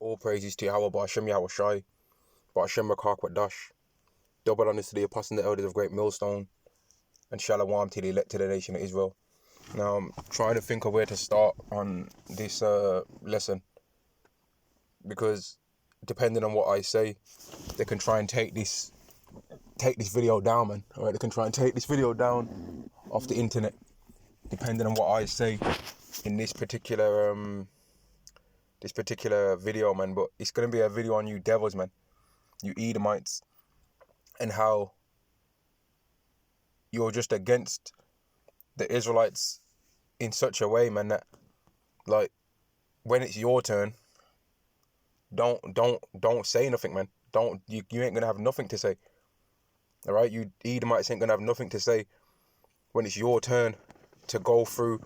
All praises to Yahweh Ba'Shem Yahweh Shai, Ba'Shem Rakak Wadash. Double honors to the apostles and the elders of Great Millstone, and Shalom to the elect to the nation of Israel. Now, I'm trying to think of where to start on this lesson, because depending on what I say, they can try and take this video down, man. Alright, they can try and take this video down off the internet, depending on what I say in this particular video, man. But it's gonna be a video on you devils, man, you Edomites, and how you're just against the Israelites in such a way, man, that like when it's your turn, don't say nothing, man. You ain't gonna have nothing to say. All right, you Edomites ain't gonna have nothing to say when it's your turn to go through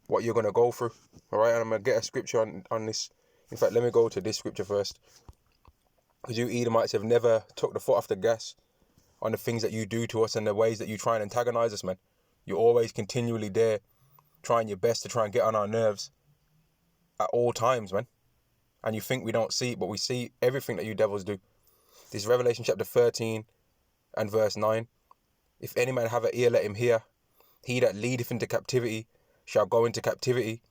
what you're gonna go through. All right, and I'm gonna get a scripture on this. In fact, let me go to this scripture first, because you Edomites have never took the foot off the gas on the things that you do to us and the ways that you try and antagonize us, man. You're always continually there, trying your best to try and get on our nerves at all times, man. And you think we don't see it, but we see everything that you devils do. This is Revelation chapter 13 and verse 9. If any man have an ear, let him hear. He that leadeth into captivity shall go into captivity.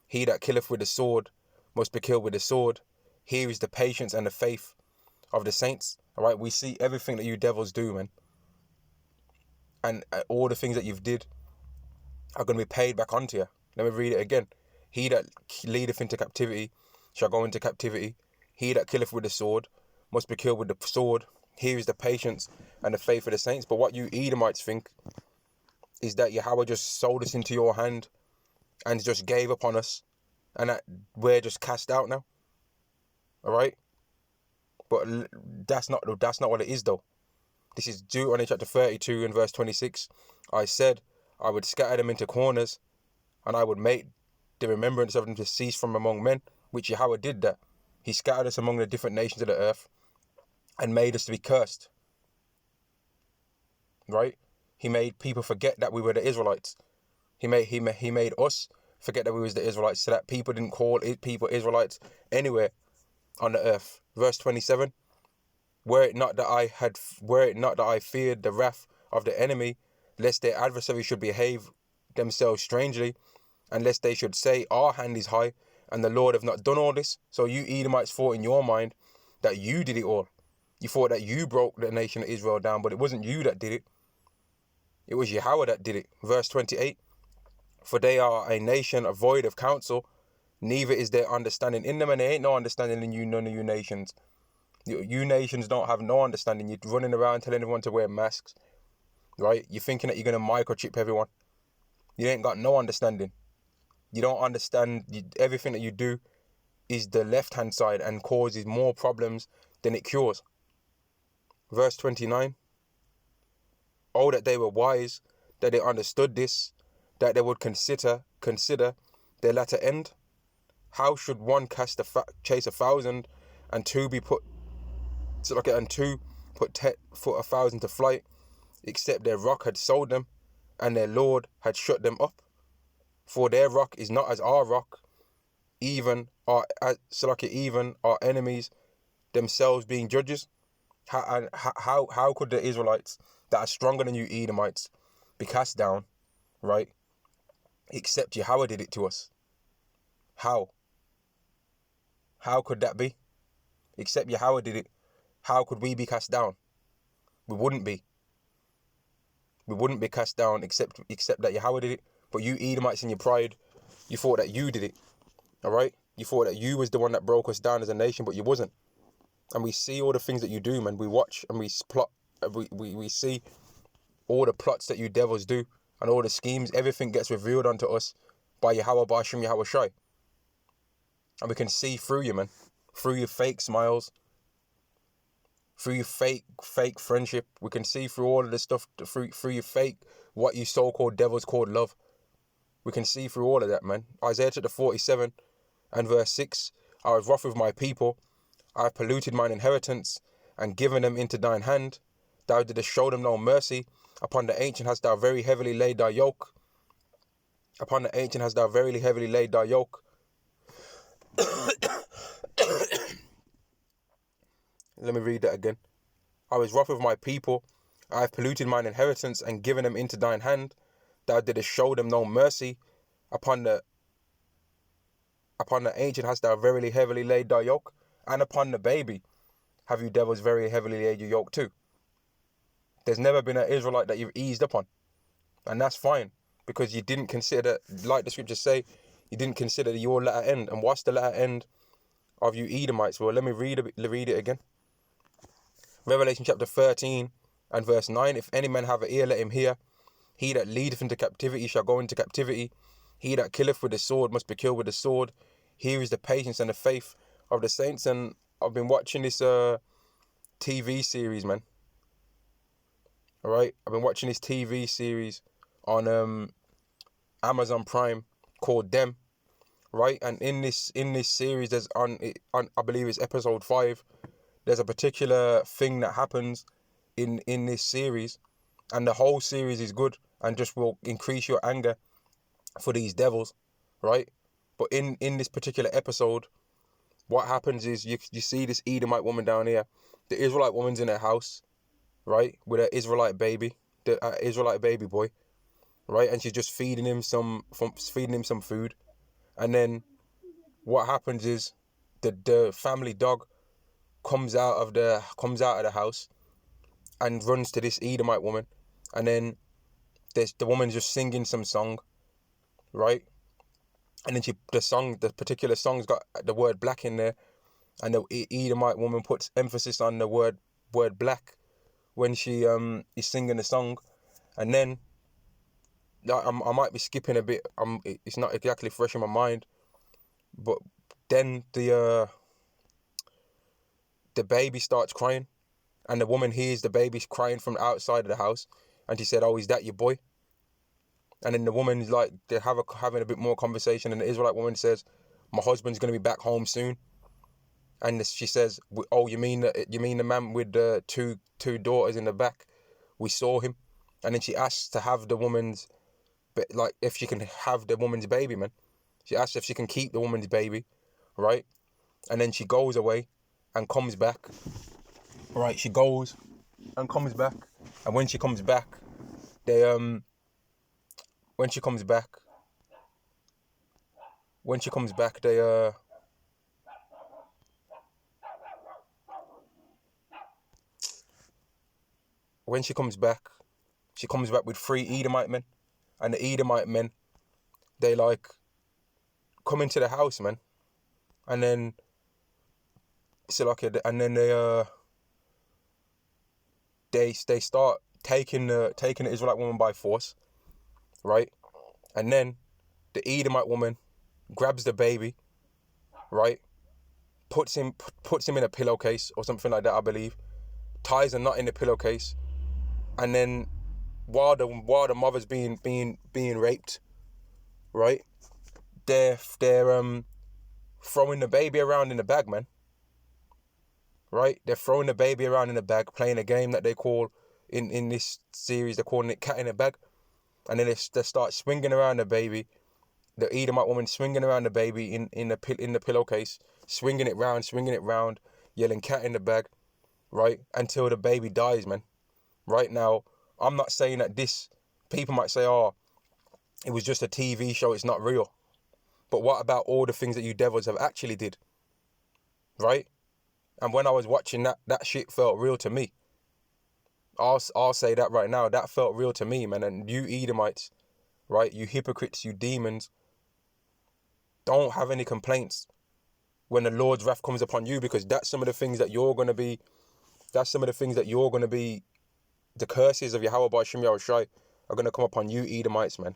He that killeth with the sword must be killed with the sword. Here is the patience and the faith of the saints. All right, we see everything that you devils do, man. And all the things that you've did are going to be paid back onto you. Let me read it again. He that leadeth into captivity shall go into captivity. He that killeth with the sword must be killed with the sword. Here is the patience and the faith of the saints. But what you Edomites think is that Yahweh just sold us into your hand and just gave up on us, and that we're just cast out now. All right? But that's not what it is, though. This is Deuteronomy chapter 32 and verse 26. I said I would scatter them into corners, and I would make the remembrance of them to cease from among men, which Yahweh did that. He scattered us among the different nations of the earth and made us to be cursed. Right? He made people forget that we were the Israelites. He made us forget that we was the Israelites, so that people didn't call people Israelites anywhere on the earth. Verse 27. Were it not that I feared the wrath of the enemy, lest their adversary should behave themselves strangely, and lest they should say, our hand is high, and the Lord have not done all this. So you Edomites thought in your mind that you did it all. You thought that you broke the nation of Israel down, but it wasn't you that did it. It was Yahweh that did it. Verse 28. For they are a nation void of counsel, neither is there understanding in them, and there ain't no understanding in you, none of you nations. You nations don't have no understanding. You're running around telling everyone to wear masks, right? You're thinking that you're going to microchip everyone. You ain't got no understanding. You don't understand. Everything that you do is the left-hand side and causes more problems than it cures. Verse 29. Oh, that they were wise, that they understood this, that they would consider their latter end. How should one chase 1,000 and two be put put 1,000 to flight, except their rock had sold them, and their Lord had shut them up? For their rock is not as our rock, even our enemies themselves being judges. How could the Israelites that are stronger than you Edomites be cast down, right? Except Yahweh did it to us. How could that be? Except Yahweh did it. How could we be cast down? We wouldn't be. We wouldn't be cast down except that Yahweh did it. But you Edomites in your pride, you thought that you did it. All right? You thought that you was the one that broke us down as a nation, but you wasn't. And we see all the things that you do, man. We watch and we plot. We see all the plots that you devils do and all the schemes. Everything gets revealed unto us by Yahweh Ba'Shem Yahweh Shai. And we can see through you, man. Through your fake smiles. Through your fake friendship. We can see through all of this stuff. Through your fake, what you so-called devils called love. We can see through all of that, man. Isaiah chapter 47 and verse 6. I was wroth with my people. I have polluted mine inheritance and given them into thine hand. Thou didst show them no mercy. Upon the ancient hast thou very heavily laid thy yoke. Upon the ancient hast thou very heavily laid thy yoke. Let me read that again. I was wroth with my people. I have polluted mine inheritance and given them into thine hand. Thou didst show them no mercy. Upon the ancient hast thou verily heavily laid thy yoke, and upon the baby have you devils very heavily laid your yoke too. There's never been an Israelite that you've eased upon. And that's fine, because you didn't consider, like the scriptures say, you didn't consider your latter end. And what's the latter end of you Edomites? Well, let me read it again. Revelation chapter 13 and verse 9. If any man have an ear, let him hear. He that leadeth into captivity shall go into captivity. He that killeth with the sword must be killed with the sword. Here is the patience and the faith of the saints. And I've been watching this TV series, man. All right, I've been watching this TV series on Amazon Prime called Them, right? And in this series, there's on I believe it's episode 5. There's a particular thing that happens in this series, and the whole series is good and just will increase your anger for these devils, right? But in this particular episode, what happens is you see this Edomite woman down here. The Israelite woman's in her house, right, with an Israelite baby, the Israelite baby boy, right, and she's just feeding him some food, and then what happens is the family dog comes out of the house and runs to this Edomite woman, and then the woman's just singing some song, right, and then the particular song's got the word black in there, and the Edomite woman puts emphasis on the word black when she is singing the song, and then I might be skipping a bit. It's not exactly fresh in my mind, but then the baby starts crying, and the woman hears the baby crying from the outside of the house, and she said, "Oh, is that your boy?" And then the woman's like, they're having a bit more conversation, and the Israelite woman says, "My husband's gonna be back home soon." And she says, "Oh, you mean the man with the two daughters in the back? We saw him." And then she asks to have the woman's, like, if she can have the woman's baby, man. She asks if she can keep the woman's baby, right? And then she goes away and comes back. Right, she goes and comes back. And when she comes back, they when she comes back, they when she comes back with 3 Edomite men. And the Edomite men, they like come into the house, man. And then so like, and then they start taking the Israelite woman by force, right? And then the Edomite woman grabs the baby, right? Puts him in a pillowcase or something like that, I believe. Ties a knot in the pillowcase, and then while the mother's being raped, right? They're throwing the baby around in the bag, man. Right? They're throwing the baby around in the bag, playing a game that they call in this series, they're calling it cat in a bag. And then they start swinging around the baby. The Edomite woman swinging around the baby in the pillowcase, swinging it round, yelling cat in the bag, right? Until the baby dies, man. Right now, I'm not saying that people might say, "Oh, it was just a TV show, it's not real." But what about all the things that you devils have actually did? Right? And when I was watching that shit felt real to me. I'll say that right now. That felt real to me, man. And you Edomites, right? You hypocrites, you demons, don't have any complaints when the Lord's wrath comes upon you, because that's some of the things that you're going to be, the curses of Yahweh by Shem Yahushai are going to come upon you Edomites, man.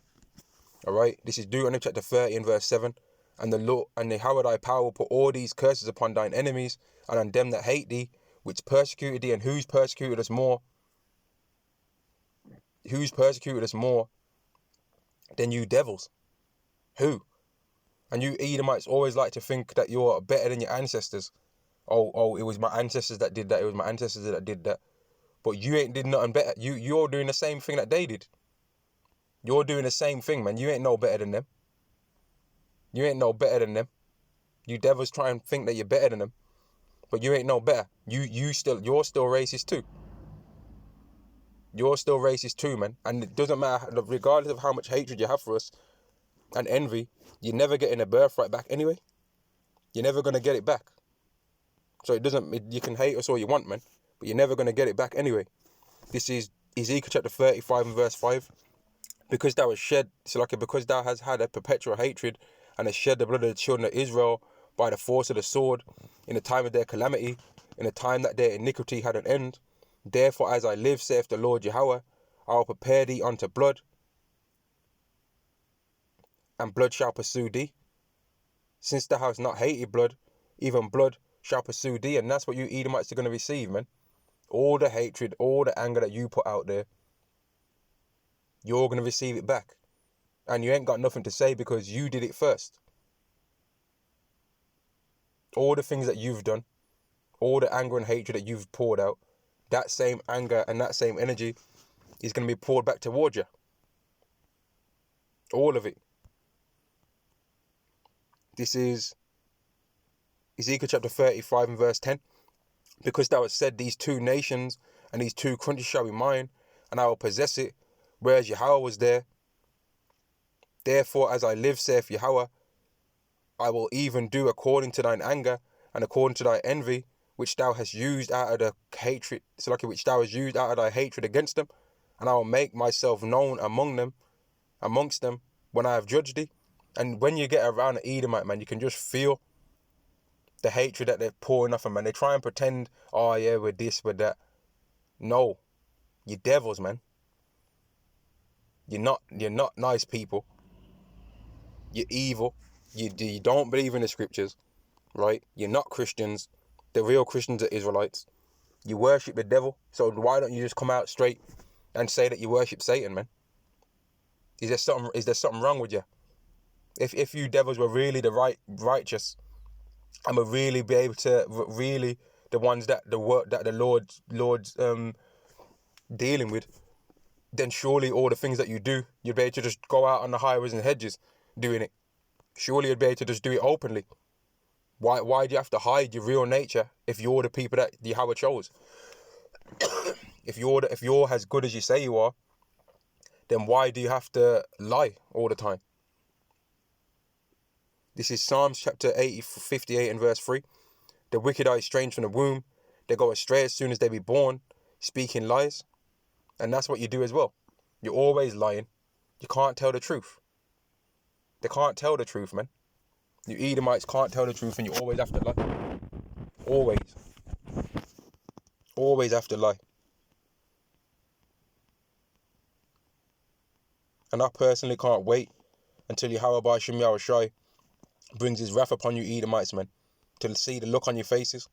All right? This is Deuteronomy chapter 30 and verse 7. And the Lord and the Yahweh thy power will put all these curses upon thine enemies and on them that hate thee, which persecuted thee. And who's persecuted us more? Who's persecuted us more than you devils? Who? And you Edomites always like to think that you're better than your ancestors. Oh, it was my ancestors that did that. It was my ancestors that did that. But you ain't did nothing better. You're doing the same thing that they did. You're doing the same thing, man. You ain't no better than them. You ain't no better than them. You devils try and think that you're better than them. But you ain't no better. You're still racist too. You're still racist too, man. And it doesn't matter, regardless of how much hatred you have for us and envy, you're never getting a birthright back anyway. You're never going to get it back. So you can hate us all you want, man, but you're never going to get it back anyway. This is Ezekiel chapter 35 and verse 5. Because thou because thou hast had a perpetual hatred and hast shed the blood of the children of Israel by the force of the sword in the time of their calamity, in the time that their iniquity had an end. Therefore, as I live, saith the Lord Yahweh, I will prepare thee unto blood, and blood shall pursue thee. Since thou hast not hated blood, even blood shall pursue thee. And that's what you Edomites are going to receive, man. All the hatred, all the anger that you put out there, you're going to receive it back. And you ain't got nothing to say because you did it first. All the things that you've done, all the anger and hatred that you've poured out, that same anger and that same energy is going to be poured back towards you. All of it. This is Ezekiel chapter 35 and verse 10. Because thou hast said, these two nations and these two countries shall be mine, and I will possess it, whereas Yahweh was there. Therefore, as I live, saith Yahweh, I will even do according to thine anger and according to thy envy, which thou hast used out of the hatred, which thou hast used out of thy hatred against them, and I will make myself known amongst them, when I have judged thee. And when you get around an Edomite, man, you can just feel the hatred that they're pouring off them, man. They try and pretend, oh yeah, we're this, we're that. No, you're devils, man. You're not nice people. You're evil. You don't believe in the scriptures, right? You're not Christians. The real Christians are Israelites. You worship the devil. So why don't you just come out straight and say that you worship Satan, man? Is there something wrong with you? If you devils were really the righteous, and would really be able to really the ones that the Lord's dealing with, then surely all the things that you do, you'd be able to just go out on the highways and hedges doing it. Surely you'd be able to just do it openly. Why do you have to hide your real nature if you're the people that Yahweh chose? If you're as good as you say you are, then why do you have to lie all the time? This is Psalms chapter 58 and verse 3. The wicked are estranged from the womb. They go astray as soon as they be born, speaking lies. And that's what you do as well. You're always lying. You can't tell the truth. They can't tell the truth, man. You Edomites can't tell the truth, and you always have to lie. Always. Always have to lie. And I personally can't wait until Yahweh Ba'ashem Yahushai brings his wrath upon you Edomites, man. To see the look on your faces.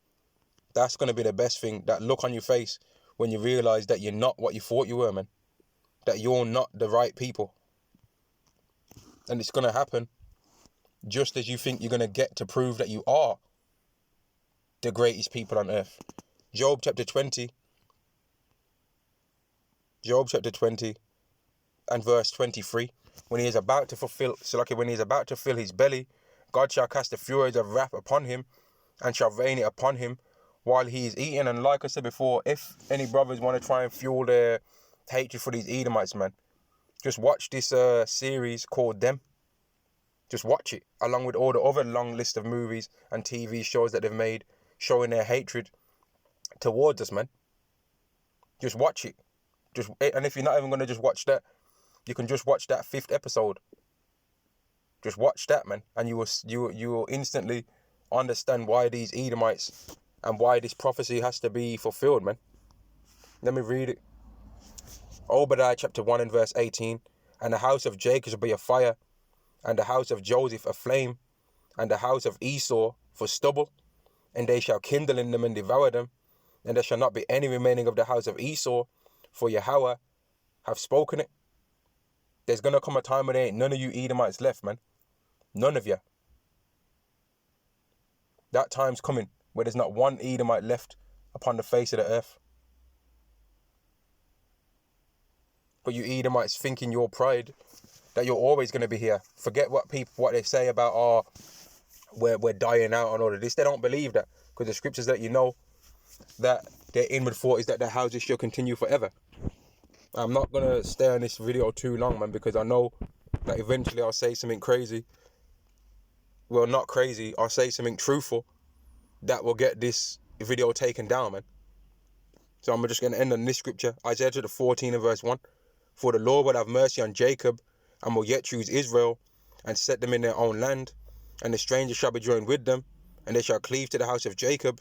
That's going to be the best thing. That look on your face when you realise that you're not what you thought you were, man. That you're not the right people. And it's going to happen just as you think you're going to get to prove that you are the greatest people on earth. Job chapter 20 and verse 23. When he is about to fill his belly, God shall cast the furies of wrath upon him and shall rain it upon him while he is eating. And like I said before, if any brothers want to try and fuel their hatred for these Edomites, man, just watch this series called Them. Just watch it, along with all the other long list of movies and TV shows that they've made showing their hatred towards us, man. Just watch it. And if you're not even going to just watch that, you can just watch that 5th episode. Just watch that, man, and you will instantly understand why these Edomites and why this prophecy has to be fulfilled, man. Let me read it. Obadiah chapter 1 and verse 18. And the house of Jacob shall be a fire, and the house of Joseph a flame, and the house of Esau for stubble, and they shall kindle in them and devour them, and there shall not be any remaining of the house of Esau, for Yahweh have spoken it. There's going to come a time when there ain't none of you Edomites left, man. None of you. That time's coming where there's not one Edomite left upon the face of the earth. But you Edomites think in your pride that you're always going to be here. Forget what they say about, we're dying out and all of this. They don't believe that, because the scriptures let you know that their inward thought is that their houses shall continue forever. I'm not gonna stay on this video too long, man, because I know that eventually I'll say something crazy. Well, not crazy. I'll say something truthful that will get this video taken down, man. So I'm just gonna end on this scripture, Isaiah chapter 14 and verse 1. For the Lord will have mercy on Jacob, and will yet choose Israel, and set them in their own land. And the stranger shall be joined with them, and they shall cleave to the house of Jacob.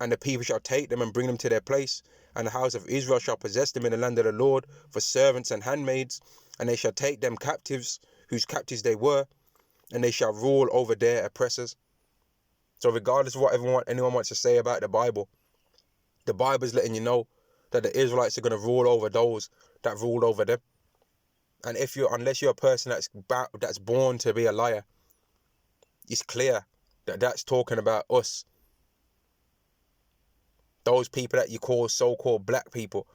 And the people shall take them and bring them to their place. And the house of Israel shall possess them in the land of the Lord for servants and handmaids. And they shall take them captives, whose captives they were, and they shall rule over their oppressors. So regardless of what anyone wants to say about the Bible is letting you know that the Israelites are going to rule over those that ruled over them. And unless you're a person that's born to be a liar, it's clear that that's talking about us. Those people that you call so-called black people,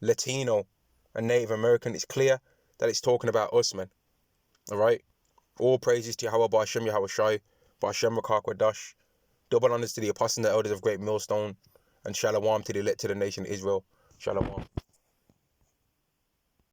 Latino and Native American, it's clear that it's talking about us, man. All right? All praises to Yahweh Ba'Shem Yahweh Shai, Ba'Shem Rakak Wadash. Double honors to the apostles and the elders of Great Millstone, and Shalom to the elect to the nation of Israel. Shalom.